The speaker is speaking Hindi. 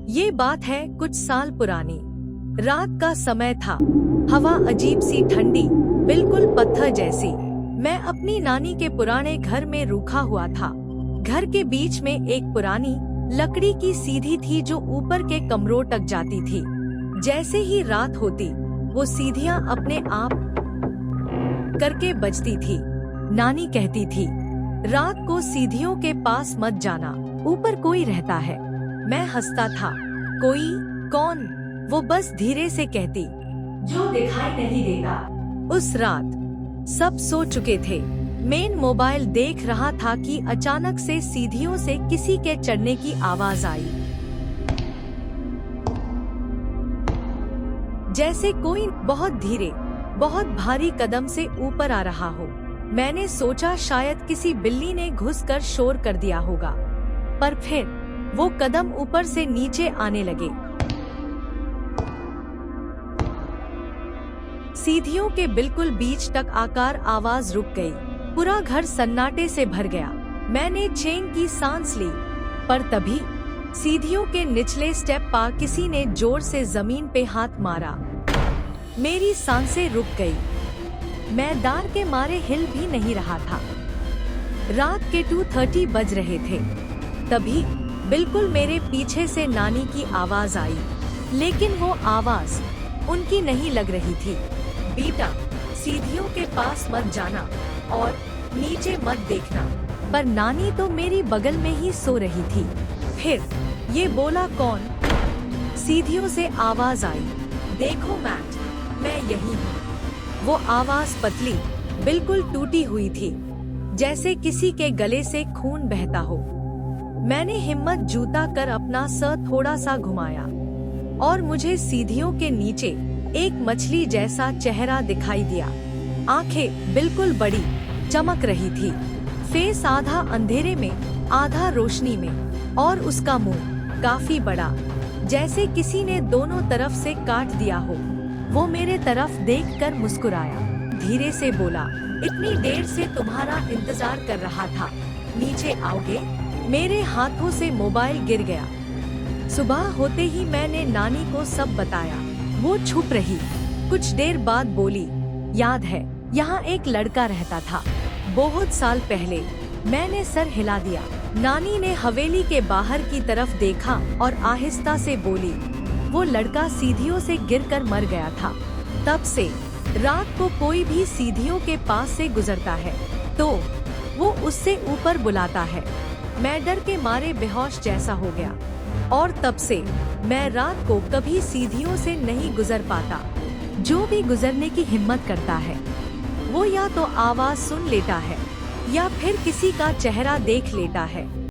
ये बात है कुछ साल पुरानी। रात का समय था। हवा अजीब सी ठंडी, बिल्कुल पत्थर जैसी। मैं अपनी नानी के पुराने घर में रुका हुआ था। घर के बीच में एक पुरानी लकड़ी की सीढ़ी थी जो ऊपर के कमरों तक जाती थी। जैसे ही रात होती वो सीढ़ियां अपने आप करके बजती थी। नानी कहती थी, रात को सीढ़ियों के पास मत जाना, ऊपर कोई रहता है। मैं हंसता था। कोई? कौन? वो बस धीरे से कहती, जो दिखाई नहीं देता। उस रात सब सो चुके थे। मैं मोबाइल देख रहा था कि अचानक से सीढ़ियों से किसी के चढ़ने की आवाज आई, जैसे कोई बहुत धीरे, बहुत भारी कदम से ऊपर आ रहा हो। मैंने सोचा शायद किसी बिल्ली ने घुसकर शोर कर दिया होगा, पर फिर वो कदम ऊपर से नीचे आने लगे। सीढ़ियों के बिल्कुल बीच तक आकर आवाज रुक गई। पूरा घर सन्नाटे से भर गया। मैंने चैन की सांस ली, पर तभी सीढ़ियों के निचले स्टेप पर किसी ने जोर से जमीन पे हाथ मारा। मेरी सांसें रुक गई। मैं डर के मारे हिल भी नहीं रहा था। रात के 2:30 बज रहे थे। तभी बिल्कुल मेरे पीछे से नानी की आवाज आई, लेकिन वो आवाज उनकी नहीं लग रही थी। बेटा, सीढ़ियों के पास मत जाना और नीचे मत देखना। पर नानी तो मेरी बगल में ही सो रही थी। फिर ये बोला कौन? सीढ़ियों से आवाज आई, देखो मैट, मैं यही हूँ। वो आवाज पतली, बिल्कुल टूटी हुई थी, जैसे किसी के गले से खून बहता हो। मैंने हिम्मत जुटा कर अपना सर थोड़ा सा घुमाया और मुझे सीढ़ियों के नीचे एक मछली जैसा चेहरा दिखाई दिया। आंखें बिल्कुल बड़ी, चमक रही थी। फेस आधा अंधेरे में, आधा रोशनी में, और उसका मुंह काफी बड़ा, जैसे किसी ने दोनों तरफ से काट दिया हो। वो मेरे तरफ देखकर मुस्कुराया, धीरे से बोला, इतनी देर से तुम्हारा इंतजार कर रहा था, नीचे आओगे? मेरे हाथों से मोबाइल गिर गया। सुबह होते ही मैंने नानी को सब बताया। वो चुप रही। कुछ देर बाद बोली, याद है, यहाँ एक लड़का रहता था, बहुत साल पहले। मैंने सर हिला दिया। नानी ने हवेली के बाहर की तरफ देखा और आहिस्ता से बोली, वो लड़का सीढ़ियों से गिरकर मर गया था। तब से रात को कोई भी सीढ़ियों के पास से गुजरता है तो वो उससे ऊपर बुलाता है। मैं डर के मारे बेहोश जैसा हो गया और तब से मैं रात को कभी सीढ़ियों से नहीं गुजर पाता। जो भी गुजरने की हिम्मत करता है वो या तो आवाज सुन लेता है या फिर किसी का चेहरा देख लेता है।